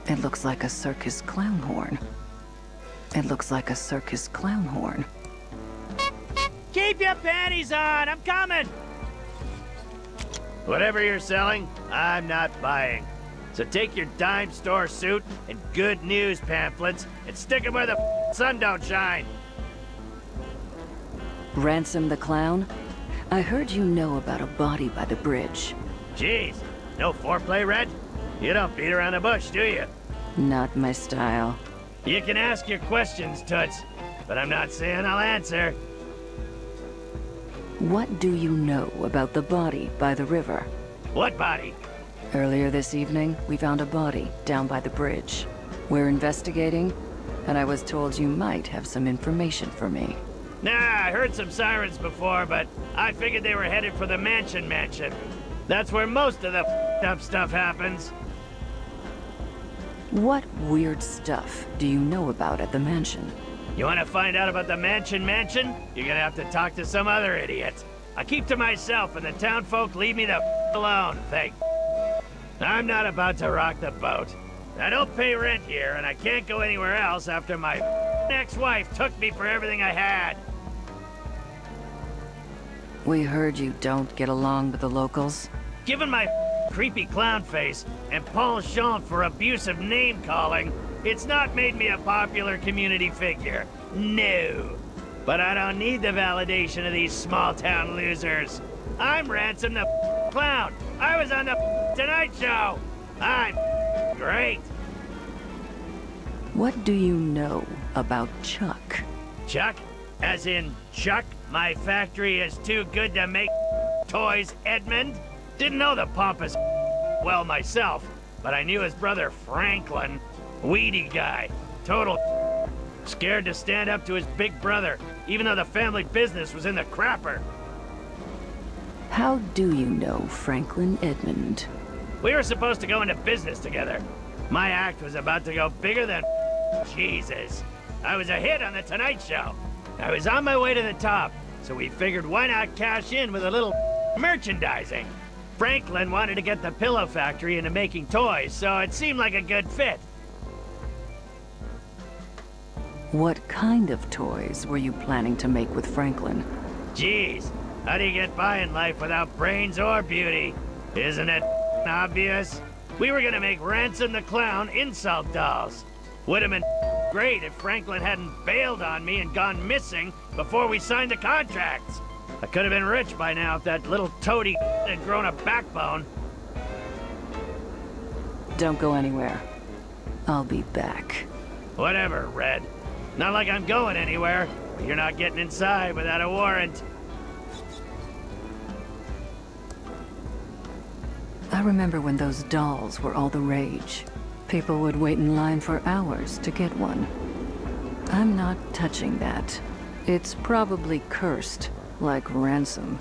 It looks like a circus clown horn. It looks like a circus clown horn. Keep your panties on! I'm coming! Whatever you're selling, I'm not buying. So take your dime store suit and good news pamphlets and stick them where the sun don't shine. Ransom the clown? I heard you know about a body by the bridge. Jeez, no foreplay, Red? You don't beat around the bush, do you? Not my style. You can ask your questions, Toots, but I'm not saying I'll answer. What do you know about the body by the river? What body? Earlier this evening, we found a body down by the bridge. We're investigating, and I was told you might have some information for me. Nah, I heard some sirens before, but I figured they were headed for the mansion. That's where most of the up stuff happens. What weird stuff do you know about at the mansion? You want to find out about the mansion? You're gonna have to talk to some other idiot. I keep to myself, and the town folk leave me the alone, I'm not about to rock the boat. I don't pay rent here, and I can't go anywhere else after my ex-wife took me for everything I had. We heard you don't get along with the locals. Given my creepy clown face and penchant for abusive name-calling, it's not made me a popular community figure. No. But I don't need the validation of these small-town losers. I'm Ransom the Clown. I was on the Tonight Show. I'm great. What do you know about Chuck? Chuck? As in Chuck? My factory is too good to make toys, Edmund? Didn't know the pompous well myself, but I knew his brother Franklin. Weedy guy. Total scared to stand up to his big brother, even though the family business was in the crapper. How do you know Franklin Edmund? We were supposed to go into business together. My act was about to go bigger than Jesus. I was a hit on the Tonight Show. I was on my way to the top, so we figured why not cash in with a little merchandising. Franklin wanted to get the pillow factory into making toys, so it seemed like a good fit. What kind of toys were you planning to make with Franklin? Jeez, how do you get by in life without brains or beauty? Isn't it obvious? We were gonna make Ransom the Clown insult dolls. Would have been great if Franklin hadn't bailed on me and gone missing before we signed the contracts. I could have been rich by now if that little toady had grown a backbone. Don't go anywhere. I'll be back. Whatever, Red. Not like I'm going anywhere, but you're not getting inside without a warrant. I remember when those dolls were all the rage. People would wait in line for hours to get one. I'm not touching that. It's probably cursed, like Ransom.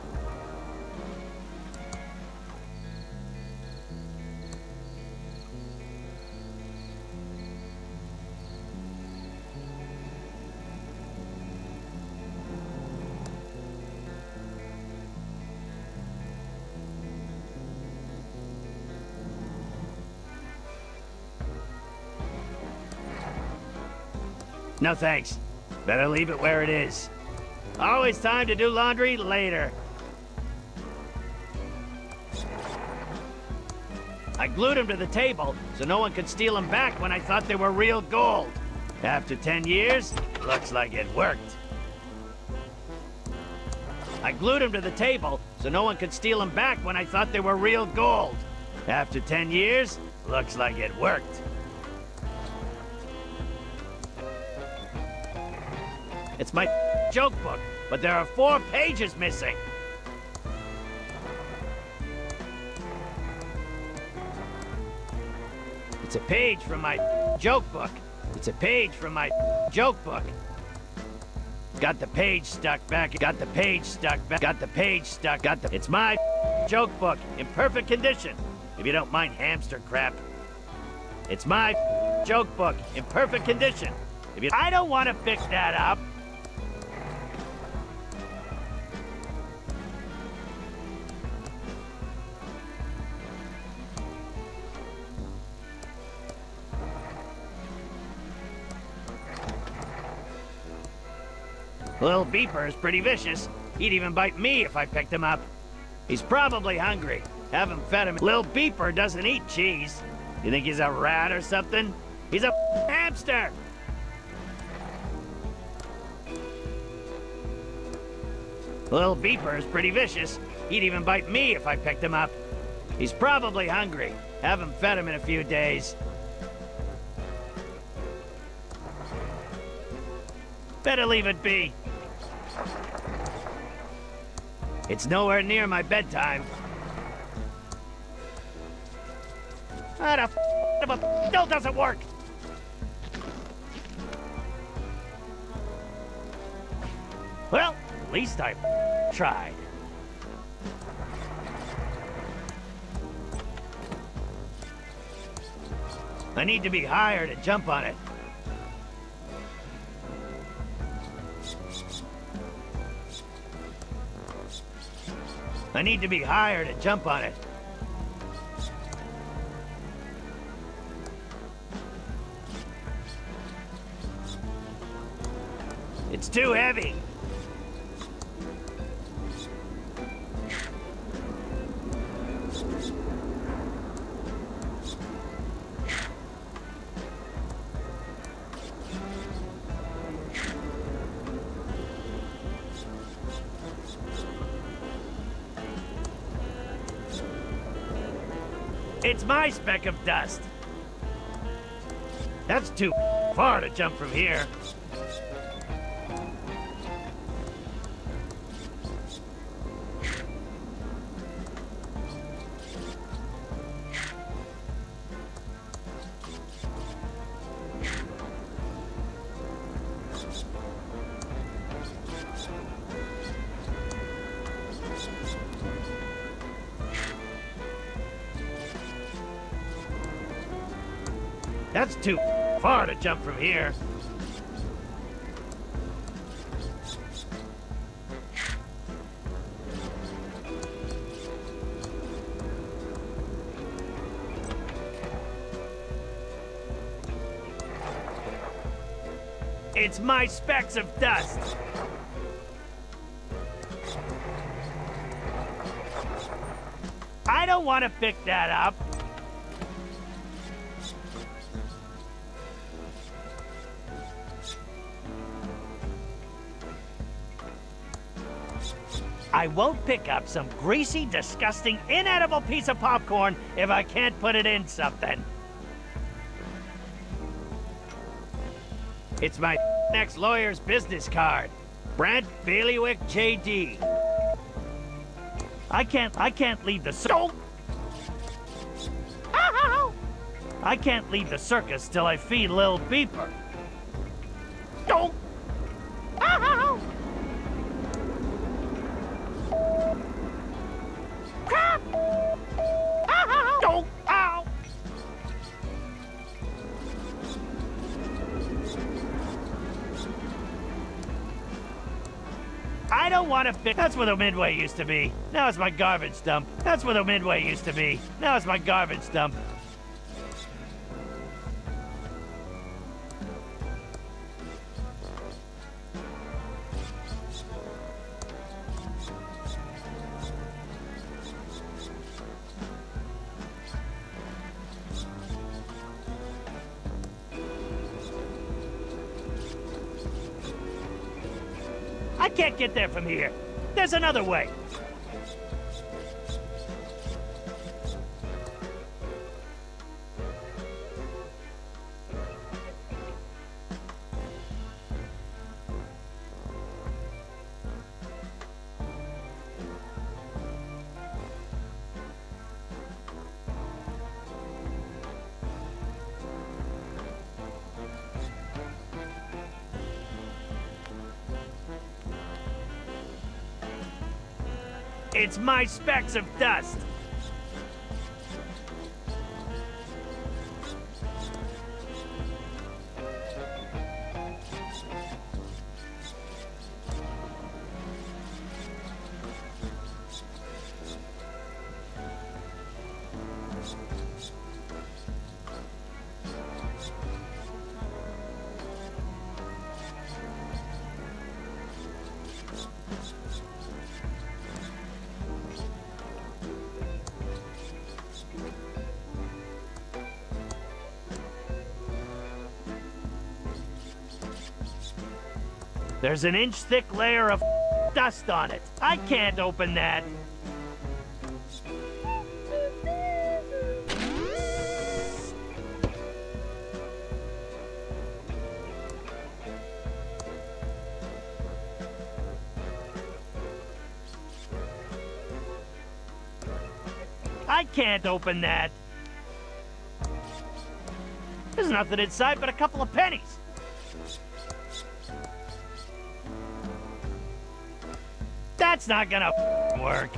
No thanks. Better leave it where it is. Always time to do laundry later. I glued them to the table so no one could steal them back when I thought they were real gold. After 10 years, looks like it worked. I glued them to the table so no one could steal them back when I thought they were real gold. After 10 years, looks like it worked. It's my joke book, but there are 4 pages missing. It's a page from my joke book. It's a page from my joke book. Got the page stuck back. Got the page stuck back. Got the page stuck. It's my joke book in perfect condition. If you don't mind hamster crap. It's my joke book in perfect condition. I don't want to fix that up. Little Beeper is pretty vicious. He'd even bite me if I picked him up. He's probably hungry. Haven't fed him. Little Beeper doesn't eat cheese. You think he's a rat or something? He's a hamster! Little Beeper is pretty vicious. He'd even bite me if I picked him up. He's probably hungry. Haven't fed him in a few days. Better leave it be. It's nowhere near my bedtime. What a still doesn't work. Well, at least I tried. I need to be higher to jump on it. I need to be higher to jump on it. It's too heavy. It's my speck of dust. That's too far to jump from here. That's too far to jump from here. It's my specks of dust. I don't want to pick that up. I won't pick up some greasy, disgusting, inedible piece of popcorn if I can't put it in something. It's my next lawyer's business card. Brent Bailiwick JD. I can't leave the I can't leave the circus till I feed Lil Beeper. I don't want to pick. That's where the Midway used to be. Now it's my garbage dump. That's where the Midway used to be. Now it's my garbage dump. I can't get there from here. There's another way. It's my specks of dust. There's an inch-thick layer of dust on it. I can't open that. I can't open that. There's nothing inside but a couple of pennies. That's not gonna work.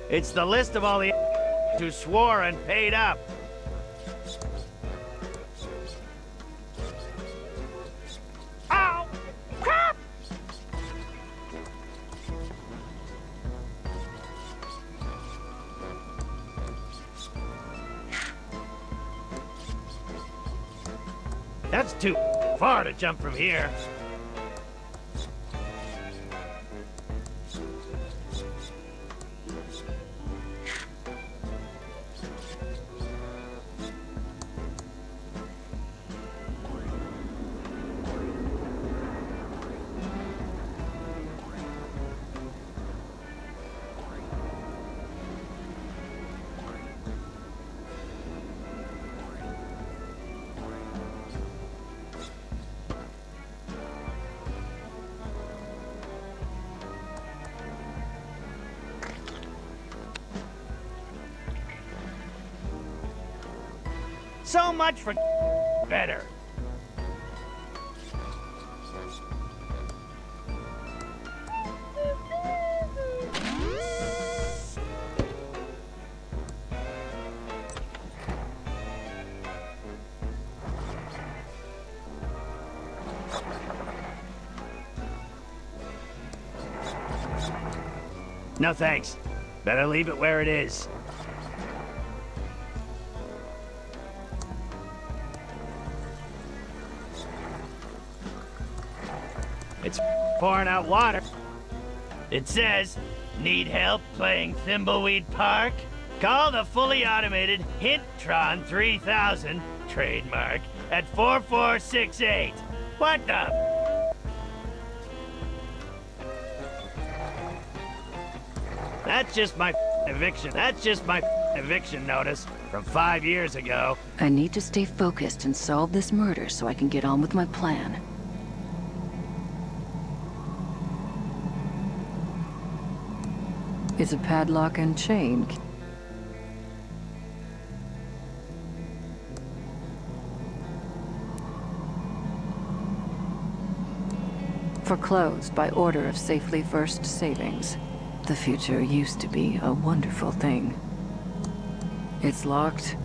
It's the list of all the who swore and paid up. Ow! Crap! That's too far to jump from here. So much for better. No thanks. Better leave it where it is. It's pouring out water. It says, need help playing Thimbleweed Park? Call the fully automated Hintron 3000, trademark, at 4468. What the? That's just my eviction. That's just my eviction notice from 5 years ago. I need to stay focused and solve this murder so I can get on with my plan. It's a padlock and chain. Foreclosed by order of Safely First Savings. The future used to be a wonderful thing. It's locked.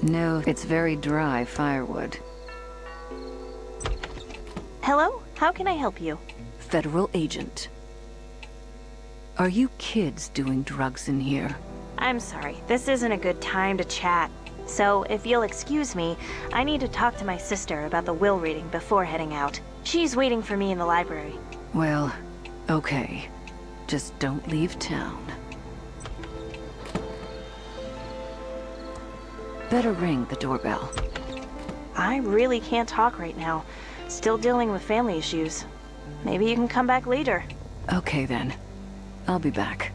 No, it's very dry firewood. Hello? How can I help you? Federal agent. Are you kids doing drugs in here? I'm sorry, this isn't a good time to chat. So, if you'll excuse me, I need to talk to my sister about the will reading before heading out. She's waiting for me in the library. Well, okay. Just don't leave town. Better ring the doorbell. I really can't talk right now. Still dealing with family issues. Maybe you can come back later. Okay then. I'll be back.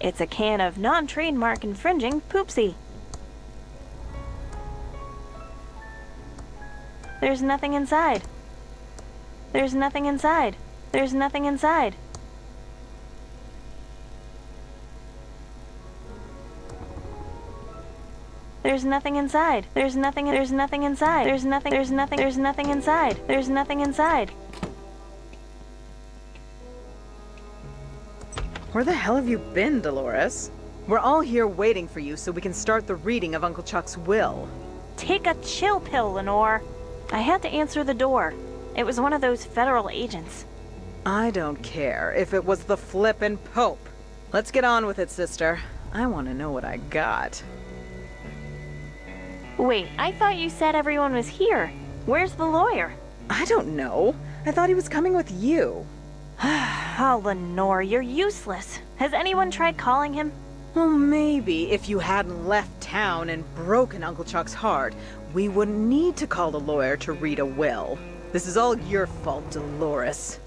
It's a can of non-trademark infringing Poopsie. There's nothing inside. There's nothing inside. There's nothing inside. There's nothing inside. There's nothing inside. There's nothing inside. There's nothing inside. There's nothing inside. Where the hell have you been, Dolores? We're all here waiting for you so we can start the reading of Uncle Chuck's will. Take a chill pill, Lenore. I had to answer the door. It was one of those federal agents. I don't care if it was the flippin' Pope. Let's get on with it, sister. I want to know what I got. Wait, I thought you said everyone was here. Where's the lawyer? I don't know. I thought he was coming with you. Oh, Lenore, you're useless. Has anyone tried calling him? Well, maybe if you hadn't left town and broken Uncle Chuck's heart, we wouldn't need to call the lawyer to read a will. This is all your fault, Dolores.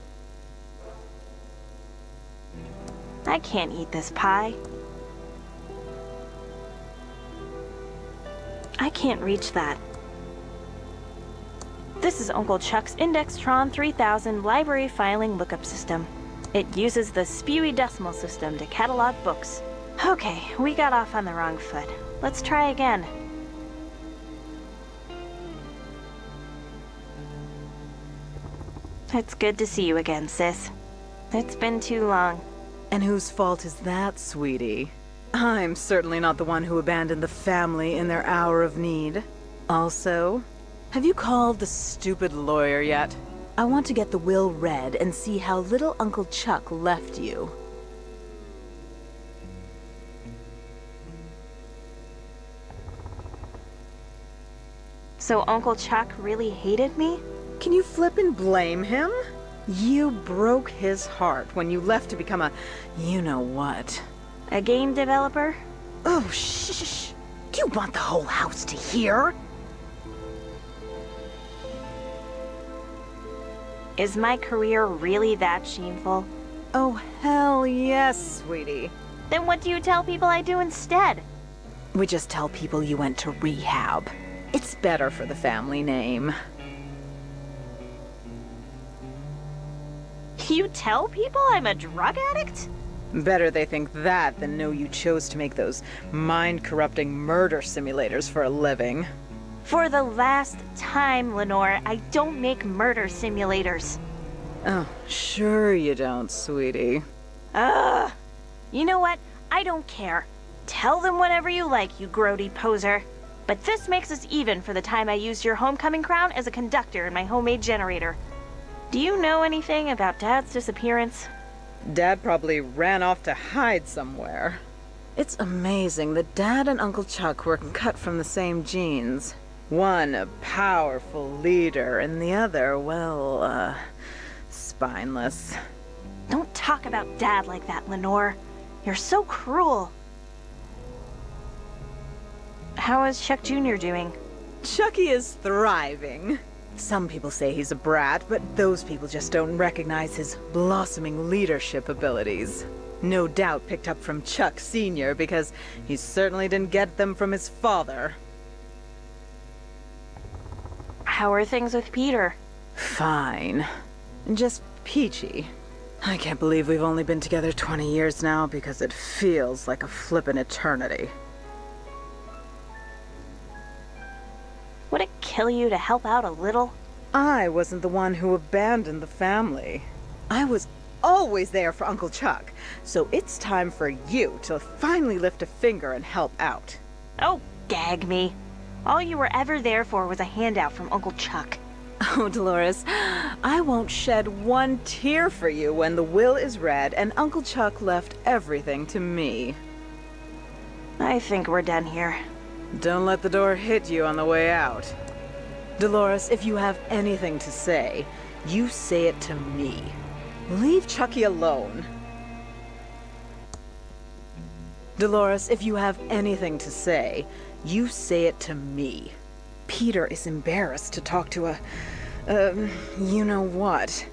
I can't eat this pie. I can't reach that. This is Uncle Chuck's Indextron 3000 library filing lookup system. It uses the spewy decimal system to catalog books. Okay, we got off on the wrong foot. Let's try again. It's good to see you again, sis. It's been too long. And whose fault is that, sweetie? I'm certainly not the one who abandoned the family in their hour of need. Also, have you called the stupid lawyer yet? I want to get the will read and see how little Uncle Chuck left you. So Uncle Chuck really hated me? Can you flip and blame him? You broke his heart when you left to become a you-know-what. A game developer? Oh, shh. Do you want the whole house to hear? Is my career really that shameful? Oh, hell yes, sweetie. Then what do you tell people I do instead? We just tell people you went to rehab. It's better for the family name. You tell people I'm a drug addict? Better they think that than know you chose to make those mind-corrupting murder simulators for a living. For the last time, Lenore, I don't make murder simulators. Oh, sure you don't, sweetie. Ugh! You know what? I don't care. Tell them whatever you like, you grody poser. But this makes us even for the time I used your homecoming crown as a conductor in my homemade generator. Do you know anything about Dad's disappearance? Dad probably ran off to hide somewhere. It's amazing that Dad and Uncle Chuck were cut from the same genes. One a powerful leader, and the other, well, spineless. Don't talk about Dad like that, Lenore. You're so cruel. How is Chuck Jr. doing? Chucky is thriving. Some people say he's a brat, but those people just don't recognize his blossoming leadership abilities. No doubt picked up from Chuck Sr. because he certainly didn't get them from his father. How are things with Peter? Fine. Just peachy. I can't believe we've only been together 20 years now because it feels like a flippin' eternity. Would it kill you to help out a little? I wasn't the one who abandoned the family. I was always there for Uncle Chuck, so it's time for you to finally lift a finger and help out. Oh, gag me. All you were ever there for was a handout from Uncle Chuck. Oh, Dolores, I won't shed one tear for you when the will is read and Uncle Chuck left everything to me. I think we're done here. Don't let the door hit you on the way out. Dolores, if you have anything to say, you say it to me. Leave Chucky alone. Dolores, if you have anything to say, you say it to me. Peter is embarrassed to talk to a, you-know-what.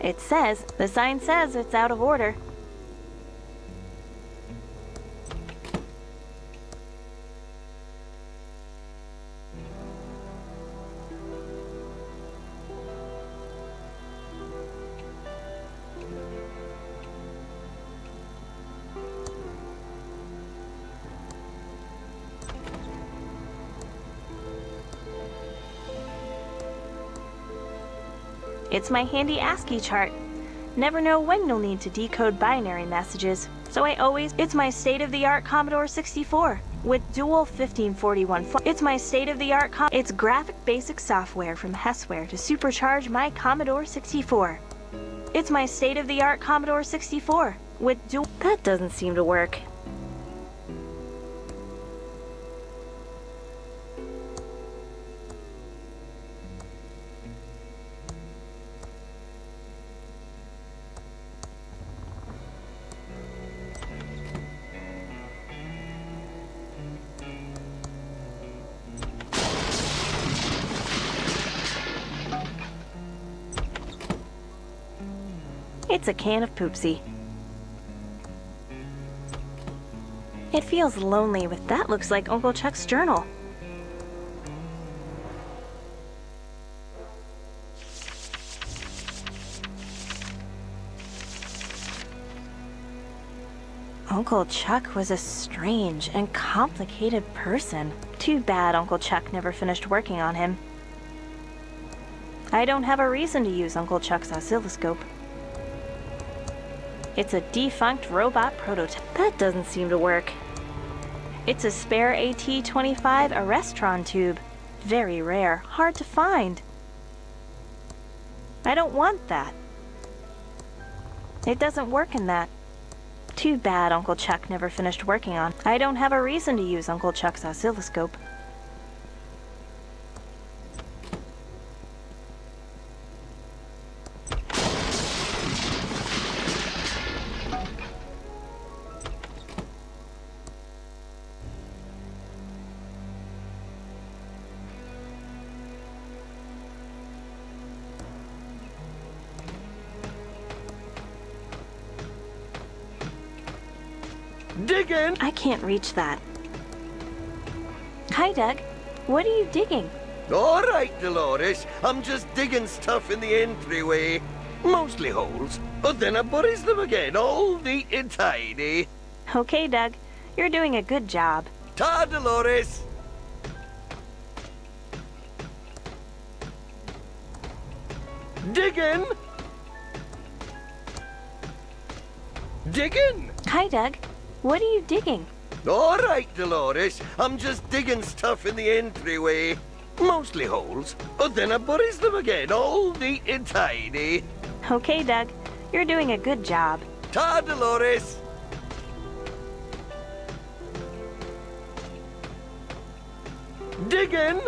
The sign says it's out of order. It's my handy ASCII chart. Never know when you'll need to decode binary messages. So it's my state-of-the-art Commodore 64 with dual 1541. It's my state-of-the-art It's graphic basic software from Hessware to supercharge my Commodore 64. It's my state-of-the-art Commodore 64 with dual... That doesn't seem to work. It's a can of poopsie. It feels lonely, but that looks like Uncle Chuck's journal. Uncle Chuck was a strange and complicated person. Too bad Uncle Chuck never finished working on him. I don't have a reason to use Uncle Chuck's oscilloscope. It's a defunct robot prototype. That doesn't seem to work. It's a spare AT-25 Arrestron tube. Very rare, hard to find. I don't want that. It doesn't work in that. Too bad Uncle Chuck never finished working on. I don't have a reason to use Uncle Chuck's oscilloscope. Digging! I can't reach that. Hi, Doug. What are you digging? All right, Dolores. I'm just digging stuff in the entryway. Mostly holes, but then I buries them again, all neat and tidy. Okay, Doug. You're doing a good job. Ta, Dolores! Digging! Digging! Hi, Doug. What are you digging? All right, Dolores. I'm just digging stuff in the entryway. Mostly holes, but then I buries them again, all neat and tidy. Okay, Doug. You're doing a good job. Ta, Dolores! Digging!